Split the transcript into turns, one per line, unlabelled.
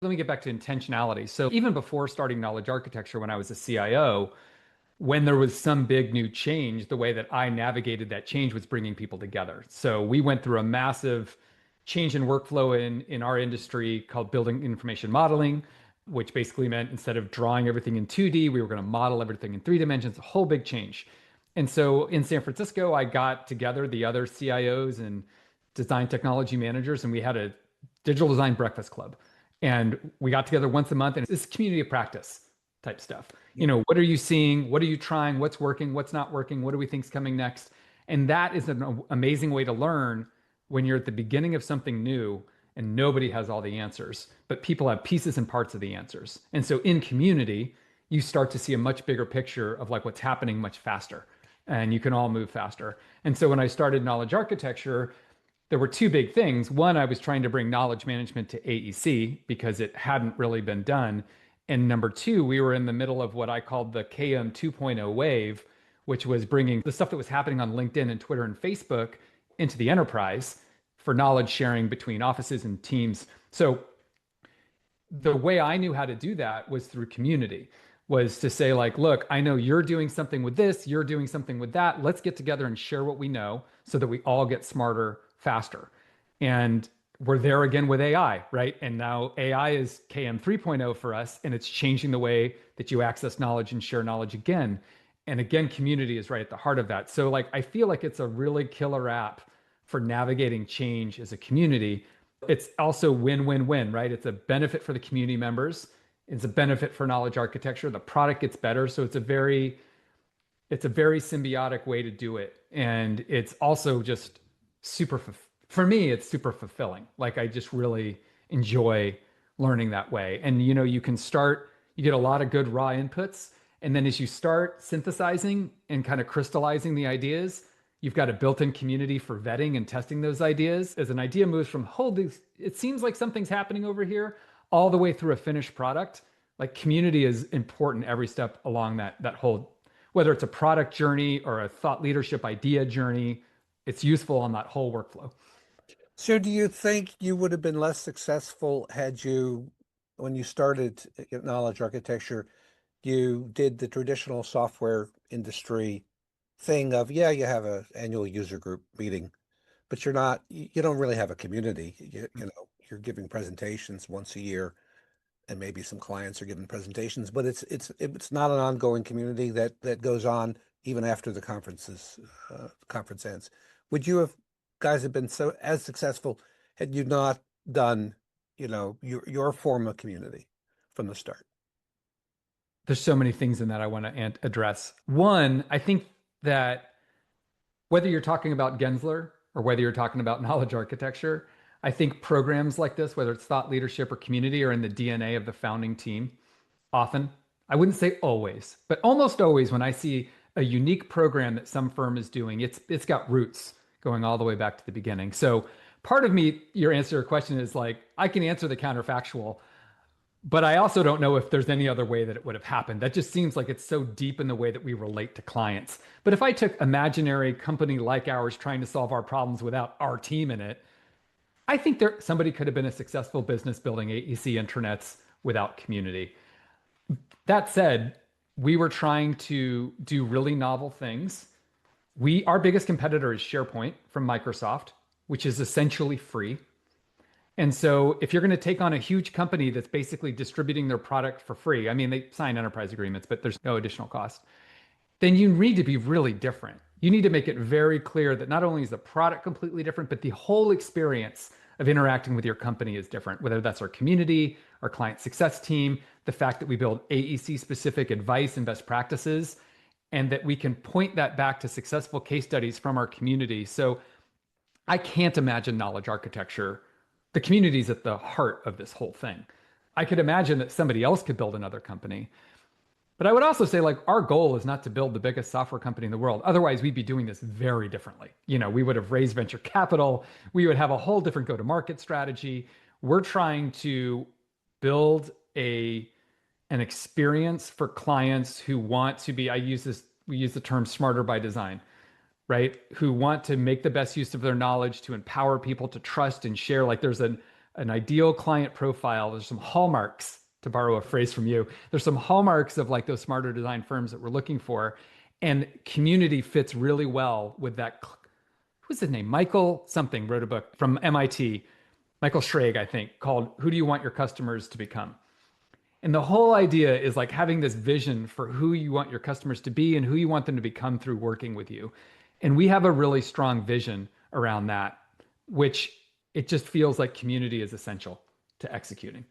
Let me get back to intentionality. So even before starting knowledge architecture, when I was a CIO, when there was some big new change, the way that I navigated that change was bringing people together. So we went through a massive change in workflow in our industry called building information modeling, which basically meant instead of drawing everything in 2D, we were going to model everything in 3 dimensions, a whole big change. And so in San Francisco, I got together the other CIOs and design technology managers, and we had a digital design breakfast club. And we got together once a month, and it's community of practice type stuff. What are you seeing? What are you trying? What's working? What's not working? What do we think's coming next? And that is an amazing way to learn when you're at the beginning of something new and nobody has all the answers, but people have pieces and parts of the answers. And so in community, you start to see a much bigger picture of like what's happening much faster, and you can all move faster. And so when I started knowledge architecture, there were two big things. One, I was trying to bring knowledge management to AEC because it hadn't really been done. And number two, we were in the middle of what I called the KM 2.0 wave, which was bringing the stuff that was happening on LinkedIn and Twitter and Facebook into the enterprise for knowledge sharing between offices and teams. So the way I knew how to do that was through community, was to say like, look, I know you're doing something with this, you're doing something with that. Let's get together and share what we know so that we all get smarter faster. And we're there again with AI, right? And now AI is KM 3.0 for us, and it's changing the way that you access knowledge and share knowledge again. And again, community is right at the heart of that. So like, I feel like it's a really killer app for navigating change as a community. It's also win-win-win, right? It's a benefit for the community members. It's a benefit for knowledge architecture. The product gets better. So it's a very symbiotic way to do it. And it's also just for me, it's super fulfilling. Like I just really enjoy learning that way. And you get a lot of good raw inputs. And then as you start synthesizing and kind of crystallizing the ideas, you've got a built-in community for vetting and testing those ideas. As an idea moves from it seems like something's happening over here, all the way through a finished product, like community is important every step along that whole, whether it's a product journey or a thought leadership idea journey, it's useful on that whole workflow.
So do you think you would have been less successful when you started knowledge architecture, you did the traditional software industry thing of, yeah, you have an annual user group meeting, but you don't really have a community. You're giving presentations once a year, and maybe some clients are giving presentations, but it's not an ongoing community that goes on even after the conference ends. Would you guys have been as successful had you not done, your form of community from the start?
There's so many things in that I want to address. One, I think that whether you're talking about Gensler or whether you're talking about knowledge architecture, I think programs like this, whether it's thought leadership or community, are in the DNA of the founding team. Often, I wouldn't say always, but almost always when I see a unique program that some firm is doing, it's got roots going all the way back to the beginning. So part of me, your answer to your question is like, I can answer the counterfactual, but I also don't know if there's any other way that it would have happened. That just seems like it's so deep in the way that we relate to clients. But if I took imaginary company like ours trying to solve our problems without our team in it, I think somebody could have been a successful business building AEC intranets without community. That said, we were trying to do really novel things. Our biggest competitor is SharePoint from Microsoft, which is essentially free. And so if you're going to take on a huge company that's basically distributing their product for free, I mean, they sign enterprise agreements, but there's no additional cost, then you need to be really different. You need to make it very clear that not only is the product completely different, but the whole experience of interacting with your company is different, whether that's our community, our client success team, the fact that we build AEC specific advice and best practices, and that we can point that back to successful case studies from our community. So I can't imagine knowledge architecture. The community is at the heart of this whole thing. I could imagine that somebody else could build another company. But I would also say, like, our goal is not to build the biggest software company in the world. Otherwise, we'd be doing this very differently. We would have raised venture capital. We would have a whole different go-to-market strategy. We're trying to build an experience for clients who want to be, we use the term smarter by design, right? Who want to make the best use of their knowledge to empower people to trust and share. Like there's a an ideal client profile. There's some hallmarks, to borrow a phrase from you. There's some hallmarks of like those smarter design firms that we're looking for. And community fits really well with that. Who's his name? Michael something wrote a book from MIT, Michael Schrage, I think, called Who Do You Want Your Customers to Become? And the whole idea is like having this vision for who you want your customers to be and who you want them to become through working with you. And we have a really strong vision around that, which it just feels like community is essential to executing.